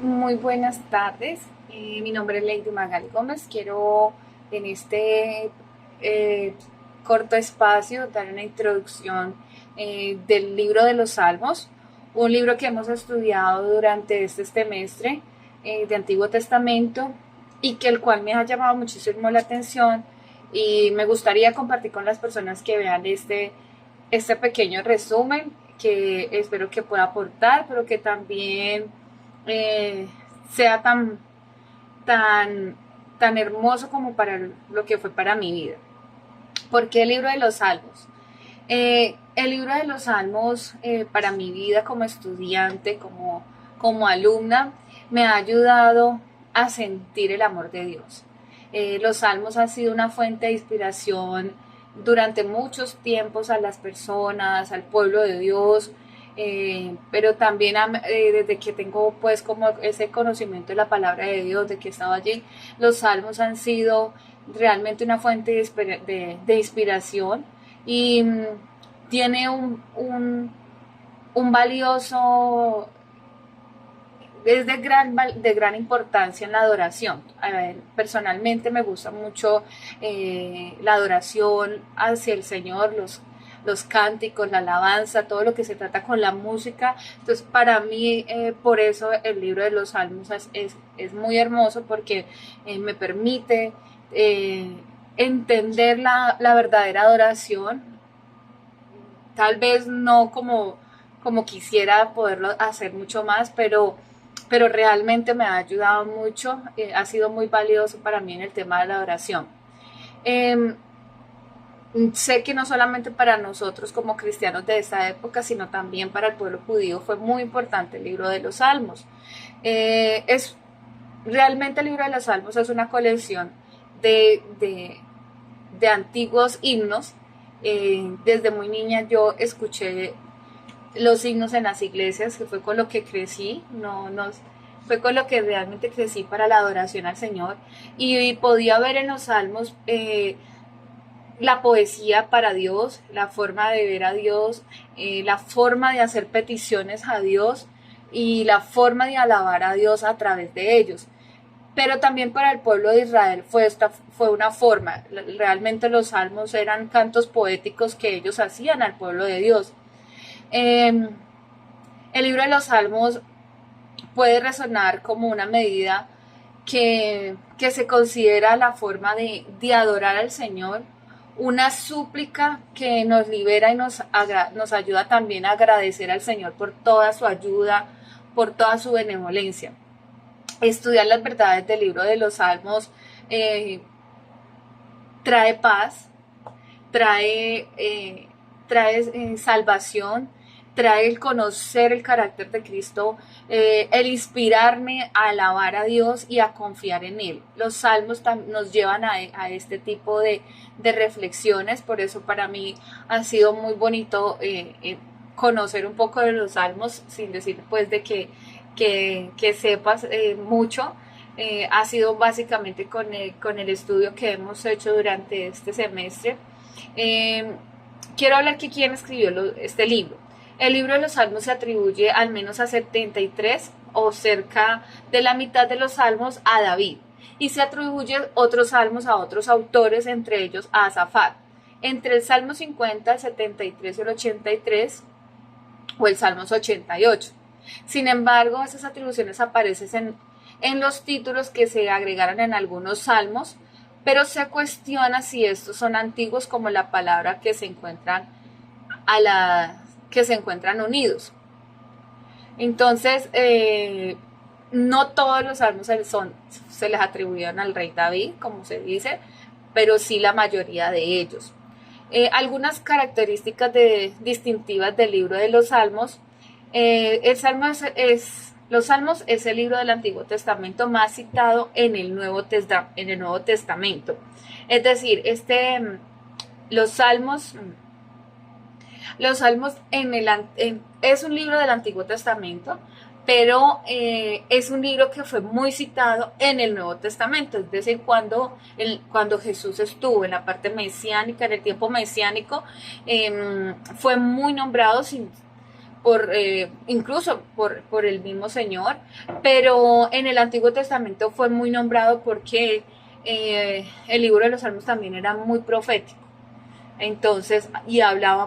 Muy buenas tardes. Mi nombre es Lady Magali Gómez. Quiero en este eh, corto espacio dar una introducción del libro de los Salmos, un libro que hemos estudiado durante este semestre de Antiguo Testamento y que el cual me ha llamado muchísimo la atención y me gustaría compartir con las personas que vean este pequeño resumen que espero que pueda aportar, pero que también eh, sea tan, tan hermoso como para lo que fue para mi vida. ¿Por qué el libro de los Salmos? El libro de los Salmos para mi vida como estudiante, como alumna, me ha ayudado a sentir el amor de Dios. Los Salmos han sido una fuente de inspiración durante muchos tiempos a las personas, al pueblo de Dios, pero también desde que tengo pues como ese conocimiento de la palabra de Dios, de que he estado allí, los Salmos han sido realmente una fuente de inspiración y tiene un valioso, es de gran importancia en la adoración. A ver, personalmente me gusta mucho la adoración hacia el Señor, los cánticos, la alabanza, todo lo que se trata con la música. Entonces, para mí, por eso el libro de los Salmos es muy hermoso porque me permite entender la verdadera adoración, tal vez no como quisiera poderlo hacer mucho más, pero realmente me ha ayudado mucho, ha sido muy valioso para mí en el tema de la oración. Eh, Sé que no solamente para nosotros como cristianos de esta época, sino también para el pueblo judío fue muy importante el libro de los Salmos. Es realmente el libro de los Salmos es una colección de, de, de antiguos himnos. Desde muy niña yo escuché los himnos en las iglesias, que fue con lo que crecí, fue con lo que realmente crecí para la adoración al Señor, y podía ver en los salmos la poesía para Dios, la forma de ver a Dios, la forma de hacer peticiones a Dios y la forma de alabar a Dios a través de ellos. Pero también para el pueblo de Israel fue una forma. Realmente los salmos eran cantos poéticos que ellos hacían al pueblo de Dios. Eh, el libro de los salmos puede resonar como una medida que se considera la forma de adorar al Señor, una súplica que nos libera y nos ayuda también a agradecer al Señor por toda su ayuda, por toda su benevolencia. Estudiar las verdades del libro de los Salmos eh, trae paz, trae, trae salvación, trae el conocer el carácter de Cristo, el inspirarme a alabar a Dios y a confiar en Él. Los salmos nos llevan a este tipo de reflexiones, por eso para mí ha sido muy bonito conocer un poco de los salmos, sin decir pues de que sepas mucho. Ha sido básicamente con el estudio que hemos hecho durante este semestre. Eh, Quiero hablar que quién escribió este libro. El libro de los Salmos se atribuye al menos a 73 o cerca de la mitad de los salmos a David y se atribuye otros salmos a otros autores, entre ellos a Asafat. Entre el Salmo 50, el 73 y el 83 o el Salmos 88. Sin embargo, esas atribuciones aparecen en los títulos que se agregaron en algunos salmos, pero se cuestiona si estos son antiguos como la palabra que se encuentran unidos. Entonces, no todos los salmos se les atribuyeron al rey David, como se dice, pero sí la mayoría de ellos. Algunas características distintivas del libro de los salmos. El salmo los salmos es el libro del Antiguo Testamento más citado en el Nuevo Testamento. Es decir, los salmos los Salmos es un libro del Antiguo Testamento, pero es un libro que fue muy citado en el Nuevo Testamento, es decir, cuando Jesús estuvo en la parte mesiánica, en el tiempo mesiánico, fue muy nombrado incluso por el mismo Señor, pero en el Antiguo Testamento fue muy nombrado porque el libro de los Salmos también era muy profético. Entonces, y habla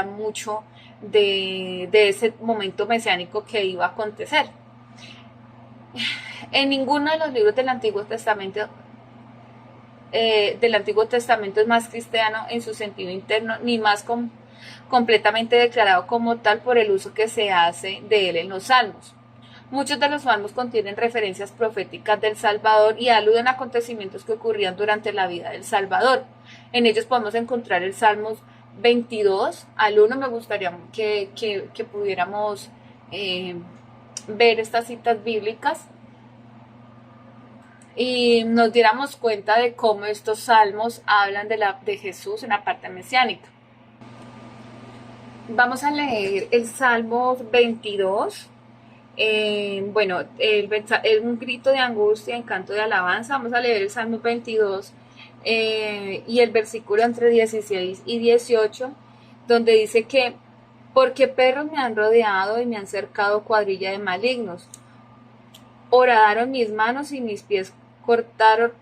mucho de ese momento mesiánico que iba a acontecer. En ninguno de los libros del Antiguo Testamento es más cristiano en su sentido interno, ni más completamente declarado como tal por el uso que se hace de él en los salmos. Muchos de los salmos contienen referencias proféticas del Salvador y aluden a acontecimientos que ocurrían durante la vida del Salvador. En ellos podemos encontrar el Salmos 22 al 1. Me gustaría que pudiéramos ver estas citas bíblicas y nos diéramos cuenta de cómo estos salmos hablan de Jesús en la parte mesiánica. Vamos a leer el Salmo 22. Bueno, un grito de angustia en canto de alabanza. Vamos a leer el Salmo 22 y el versículo entre 16 y 18, donde dice que porque perros me han rodeado y me han cercado cuadrilla de malignos. Horadaron mis manos y mis pies cortaron.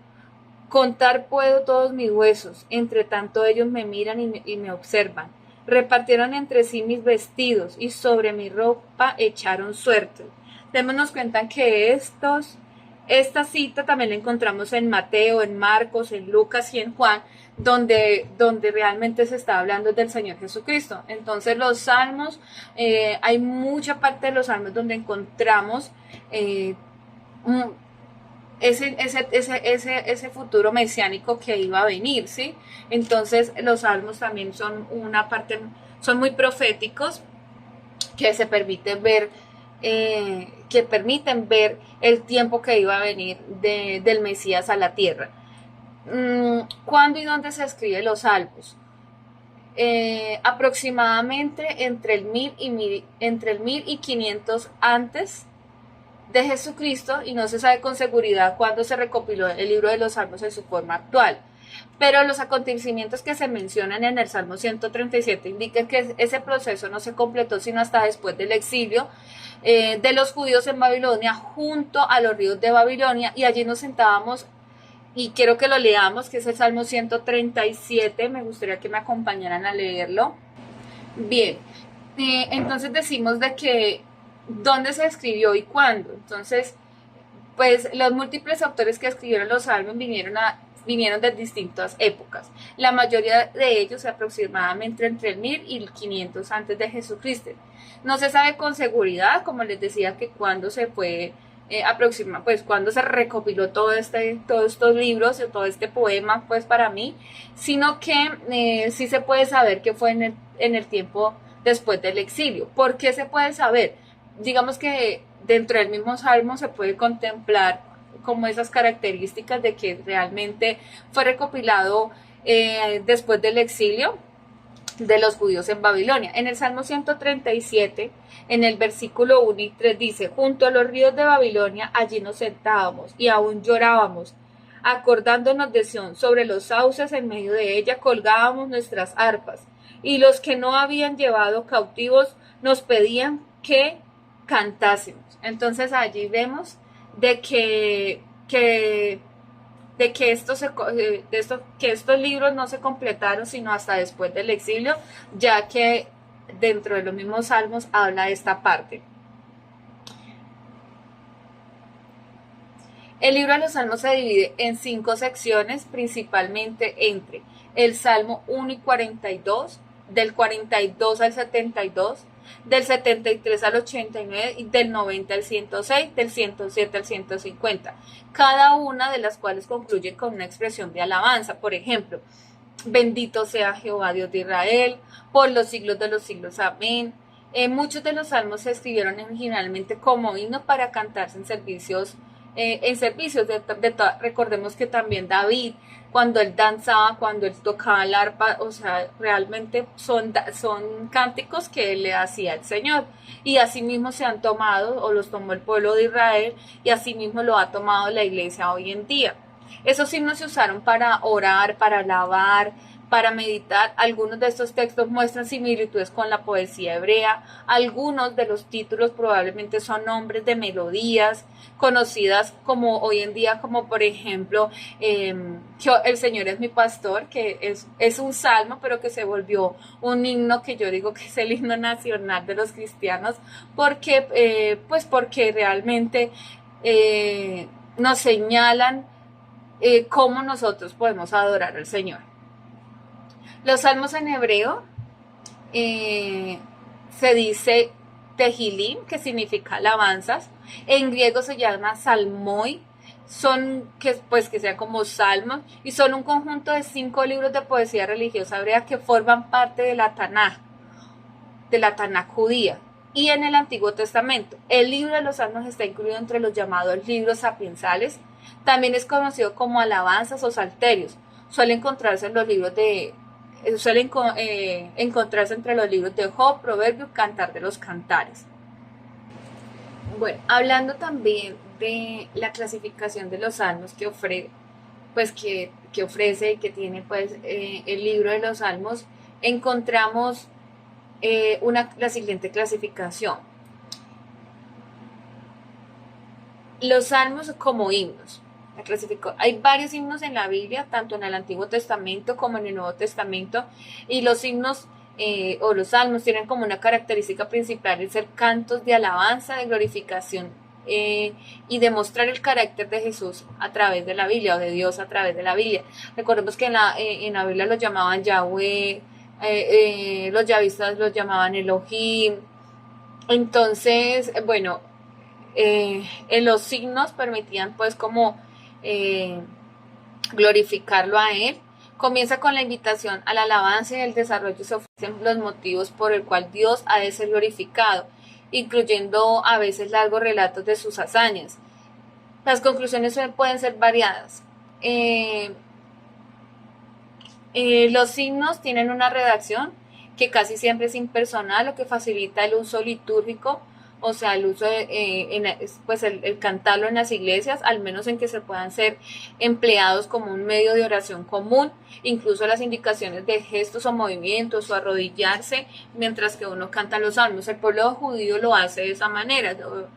Contar puedo todos mis huesos, entre tanto ellos me miran y me observan. Repartieron entre sí mis vestidos y sobre mi ropa echaron suerte. Démonos cuenta que esta cita también la encontramos en Mateo, en Marcos, en Lucas y en Juan, donde realmente se está hablando del Señor Jesucristo. Entonces los salmos, hay mucha parte de los salmos donde encontramos ese futuro mesiánico que iba a venir, ¿sí? Entonces los salmos también son son muy proféticos, que se permiten ver, el tiempo que iba a venir del Mesías a la tierra. ¿Cuándo y dónde se escriben los salmos? Aproximadamente entre el 1000 y 500 antes de Jesucristo, y no se sabe con seguridad cuándo se recopiló el libro de los Salmos en su forma actual. Pero los acontecimientos que se mencionan en el Salmo 137 indican que ese proceso no se completó sino hasta después del exilio de los judíos en Babilonia, junto a los ríos de Babilonia, y allí nos sentábamos, y quiero que lo leamos, que es el Salmo 137, me gustaría que me acompañaran a leerlo. Bien, entonces decimos de que dónde se escribió y cuándo. Entonces, pues los múltiples autores que escribieron los salmos vinieron de distintas épocas. La mayoría de ellos aproximadamente entre el 1000 y el 500 antes de Jesucristo. No se sabe con seguridad, como les decía, que cuándo se fue pues cuando se recopiló todos estos libros, todo este poema, pues para mí, sino que sí se puede saber que fue en el tiempo después del exilio. ¿Por qué se puede saber? Digamos que dentro del mismo salmo se puede contemplar como esas características de que realmente fue recopilado después del exilio de los judíos en Babilonia. En el Salmo 137, en el versículo 1 y 3 dice: junto a los ríos de Babilonia allí nos sentábamos y aún llorábamos, acordándonos de Sión, sobre los sauces en medio de ella colgábamos nuestras arpas, y los que no habían llevado cautivos nos pedían que cantásemos. Entonces allí vemos de que estos libros no se completaron sino hasta después del exilio, ya que dentro de los mismos salmos habla de esta parte. El libro de los salmos se divide en 5 secciones, principalmente entre el Salmo 1 y 42, del 42 al 72, del 73 al 89 y del 90 al 106, del 107 al 150, cada una de las cuales concluye con una expresión de alabanza. Por ejemplo, bendito sea Jehová Dios de Israel, por los siglos de los siglos, amén. Muchos de los salmos se escribieron originalmente como himno para cantarse en servicios. Recordemos que también David, cuando él danzaba, cuando él tocaba el arpa, o sea, realmente son cánticos que él le hacía al Señor, y así mismo se han tomado, o los tomó el pueblo de Israel, y así mismo lo ha tomado la iglesia hoy en día. Esos himnos se usaron para orar, para alabar, para meditar. Algunos de estos textos muestran similitudes con la poesía hebrea. Algunos de los títulos probablemente son nombres de melodías conocidas como hoy en día, como por ejemplo El Señor es mi pastor, que es un salmo, pero que se volvió un himno que yo digo que es el himno nacional de los cristianos, porque realmente nos señalan cómo nosotros podemos adorar al Señor. Los salmos en hebreo se dice Tehilim, que significa alabanzas. En griego se llama salmoi, que sea como salmos, y son un conjunto de 5 libros de poesía religiosa hebrea que forman parte de la Tanaj judía. Y en el Antiguo Testamento, el libro de los Salmos está incluido entre los llamados libros sapiensales. También es conocido como alabanzas o salterios. Suele encontrarse entre los libros de Job, Proverbios, Cantar de los Cantares. Bueno, hablando también de la clasificación de los salmos que ofrece y que tiene el libro de los Salmos, encontramos la siguiente clasificación. Los salmos como himnos. Hay varios himnos en la Biblia, tanto en el Antiguo Testamento como en el Nuevo Testamento, y los himnos o los salmos tienen como una característica principal de ser cantos de alabanza, de glorificación y demostrar el carácter de Jesús a través de la Biblia, o de Dios a través de la Biblia. Recordemos que en la Biblia los llamaban Yahweh, los yavistas los llamaban Elohim. Entonces, bueno, en los signos permitían pues como glorificarlo a él. Comienza con la invitación a la alabanza y el desarrollo se ofrecen los motivos por el cual Dios ha de ser glorificado, incluyendo a veces largos relatos de sus hazañas. Las conclusiones pueden ser variadas. Los himnos tienen una redacción que casi siempre es impersonal, lo que facilita el uso litúrgico, o sea, el uso el cantarlo en las iglesias, al menos en que se puedan ser empleados como un medio de oración común, incluso las indicaciones de gestos o movimientos o arrodillarse mientras que uno canta los salmos. El pueblo judío lo hace de esa manera. Yo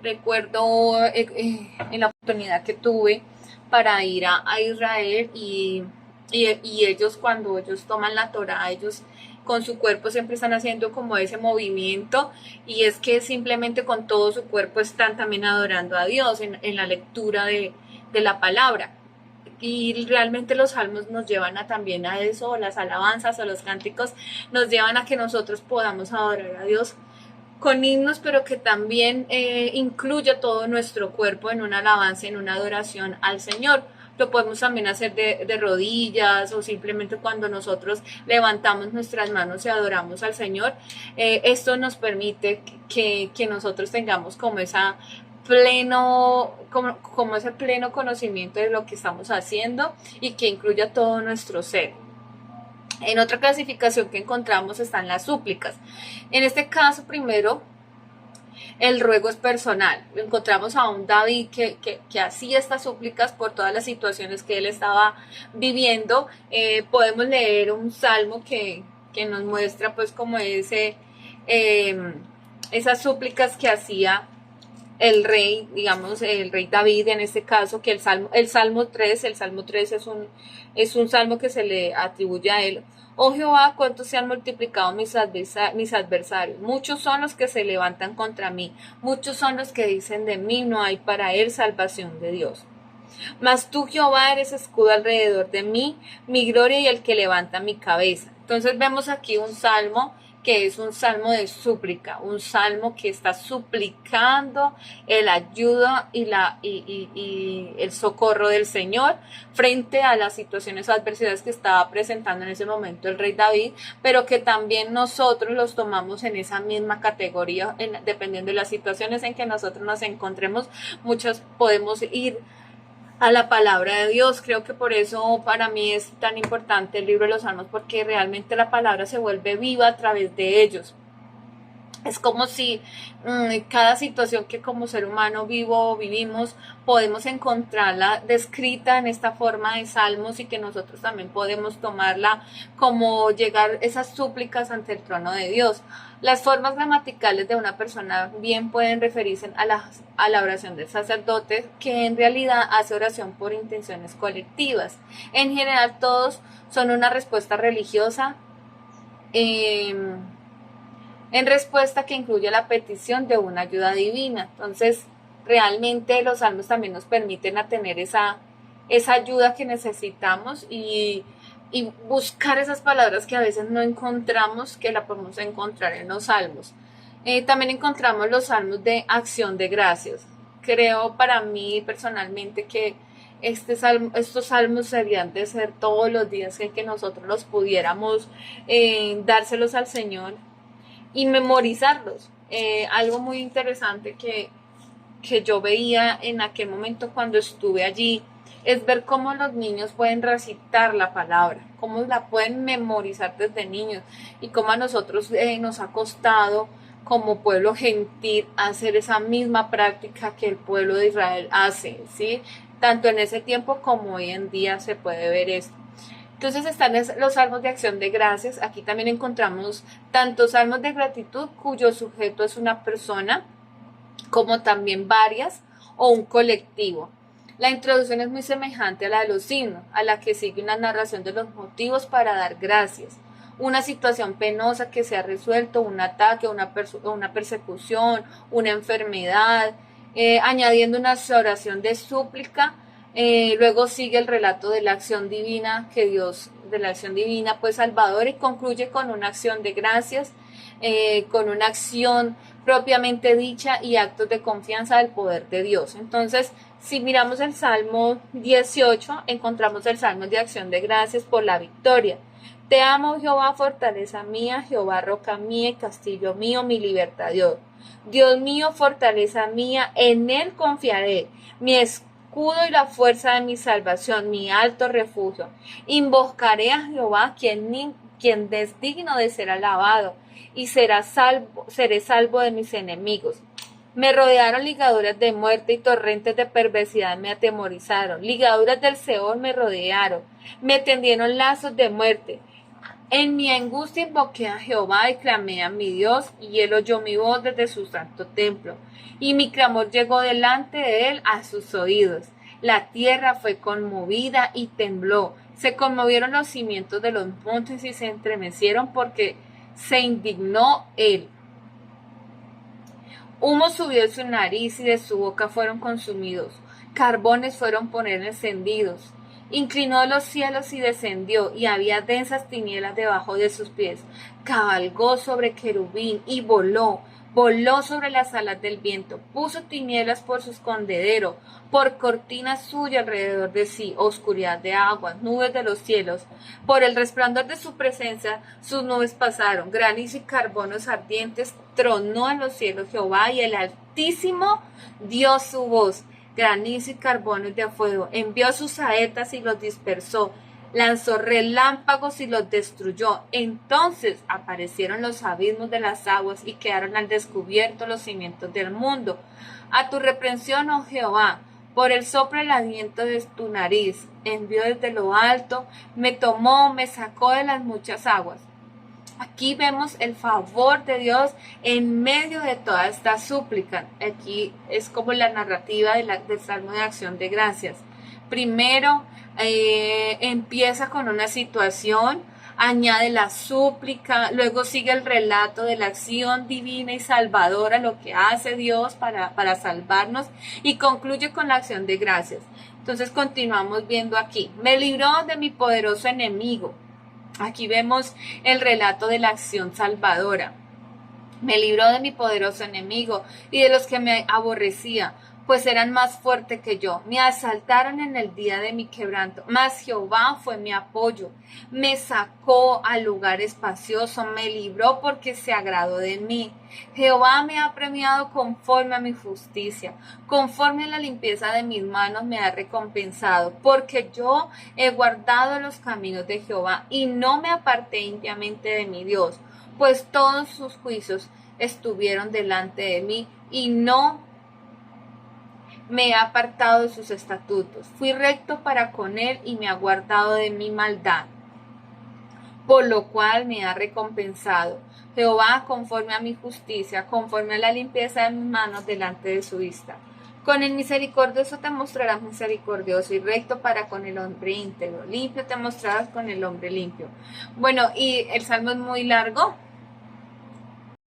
recuerdo en la oportunidad que tuve para ir a Israel y ellos, cuando ellos toman la Torá, ellos con su cuerpo siempre están haciendo como ese movimiento, y es que simplemente con todo su cuerpo están también adorando a Dios en la lectura de la palabra. Y realmente los salmos nos llevan también a eso, o las alabanzas o los cánticos nos llevan a que nosotros podamos adorar a Dios con himnos, pero que también incluya todo nuestro cuerpo en una alabanza, en una adoración al Señor. Lo podemos también hacer de rodillas, o simplemente cuando nosotros levantamos nuestras manos y adoramos al Señor. Esto nos permite que nosotros tengamos como ese pleno conocimiento de lo que estamos haciendo, y que incluya todo nuestro ser. En otra clasificación que encontramos están las súplicas. En este caso, primero, el ruego es personal. Encontramos a un David que hacía estas súplicas por todas las situaciones que él estaba viviendo. Podemos leer un salmo que nos muestra pues como esas súplicas que hacía el rey, digamos, el rey David en este caso, que el Salmo 3 es un salmo que se le atribuye a él. Oh Jehová, cuánto se han multiplicado mis adversarios. Muchos son los que se levantan contra mí. Muchos son los que dicen de mí, no hay para él salvación de Dios. Mas tú, Jehová, eres escudo alrededor de mí, mi gloria y el que levanta mi cabeza. Entonces vemos aquí un salmo que es un salmo de súplica, un salmo que está suplicando el ayuda y el socorro del Señor frente a las situaciones o adversidades que estaba presentando en ese momento el rey David, pero que también nosotros los tomamos en esa misma categoría, dependiendo de las situaciones en que nosotros nos encontremos. Muchas podemos ir a la palabra de Dios. Creo que por eso para mí es tan importante el libro de los Salmos, porque realmente la palabra se vuelve viva a través de ellos. Es como si cada situación que como ser humano vivo o vivimos podemos encontrarla descrita en esta forma de salmos y que nosotros también podemos tomarla como llegar esas súplicas ante el trono de Dios. Las formas gramaticales de una persona bien pueden referirse a la oración del sacerdote, que en realidad hace oración por intenciones colectivas. En general todos son una respuesta religiosa. Eh, en respuesta que incluye la petición de una ayuda divina. Entonces, realmente los salmos también nos permiten a tener esa ayuda que necesitamos y buscar esas palabras que a veces no encontramos, que la podemos encontrar en los salmos. También encontramos los salmos de acción de gracias. Creo para mí personalmente que estos salmos serían de ser todos los días que nosotros los pudiéramos dárselos al Señor y memorizarlos. Algo muy interesante que yo veía en aquel momento cuando estuve allí es ver cómo los niños pueden recitar la palabra, cómo la pueden memorizar desde niños y cómo a nosotros nos ha costado como pueblo gentil hacer esa misma práctica que el pueblo de Israel hace, ¿sí? Tanto en ese tiempo como hoy en día se puede ver esto. Entonces están los salmos de acción de gracias. Aquí también encontramos tanto salmos de gratitud cuyo sujeto es una persona, como también varias o un colectivo. La introducción es muy semejante a la de los himnos, a la que sigue una narración de los motivos para dar gracias. Una situación penosa que se ha resuelto, un ataque, una persecución, una enfermedad, añadiendo una oración de súplica. Luego sigue el relato de la acción divina de la acción divina pues salvadora, y concluye con una acción de gracias, con una acción propiamente dicha y actos de confianza del poder de Dios. Entonces, si miramos el Salmo 18, encontramos el Salmo de acción de gracias por la victoria. Te amo, Jehová, fortaleza mía, Jehová, roca mía y castillo mío, mi libertador. Dios mío, fortaleza mía, en él confiaré, mi escudo y la fuerza de mi salvación, mi alto refugio. Invocaré a Jehová, quien es digno de ser alabado, y seré salvo de mis enemigos. Me rodearon ligaduras de muerte y torrentes de perversidad me atemorizaron. Ligaduras del Seol me rodearon, me tendieron lazos de muerte. En mi angustia invoqué a Jehová y clamé a mi Dios, y él oyó mi voz desde su santo templo, y mi clamor llegó delante de él a sus oídos. La tierra fue conmovida y tembló, se conmovieron los cimientos de los montes y se estremecieron porque se indignó él. Humo subió de su nariz y de su boca fueron consumidos. Carbones fueron por él encendidos. Inclinó los cielos y descendió, y había densas tinieblas debajo de sus pies. Cabalgó sobre querubín y voló sobre las alas del viento. Puso tinieblas por su escondedero, por cortina suya alrededor de sí, oscuridad de aguas, nubes de los cielos. Por el resplandor de su presencia sus nubes pasaron. Granizo y carbonos ardientes tronó en los cielos Jehová, y el Altísimo dio su voz. Granizo y carbones de fuego, envió sus saetas y los dispersó, lanzó relámpagos y los destruyó. Entonces aparecieron los abismos de las aguas y quedaron al descubierto los cimientos del mundo. A tu reprensión, oh Jehová, por el soplo del aliento de tu nariz, envió desde lo alto, me tomó, me sacó de las muchas aguas. Aquí vemos el favor de Dios en medio de toda esta súplica. Aquí es como la narrativa del Salmo de Acción de Gracias. Primero empieza con una situación, añade la súplica, luego sigue el relato de la acción divina y salvadora, lo que hace Dios para salvarnos, y concluye con la acción de gracias. Entonces continuamos viendo aquí. Me libró de mi poderoso enemigo. Aquí vemos el relato de la acción salvadora. Me libró de mi poderoso enemigo y de los que me aborrecía, pues eran más fuertes que yo. Me asaltaron en el día de mi quebranto, mas Jehová fue mi apoyo. Me sacó al lugar espacioso, me libró porque se agradó de mí. Jehová me ha premiado conforme a mi justicia, conforme a la limpieza de mis manos me ha recompensado, porque yo he guardado los caminos de Jehová y no me aparté impíamente de mi Dios, pues todos sus juicios estuvieron delante de mí y no me he apartado de sus estatutos. Fui recto para con él y me ha guardado de mi maldad, por lo cual me ha recompensado Jehová conforme a mi justicia, conforme a la limpieza de mis manos delante de su vista. Con el misericordioso te mostrarás misericordioso y recto para con el hombre íntegro. Limpio te mostrarás con el hombre limpio. Bueno, y el salmo es muy largo,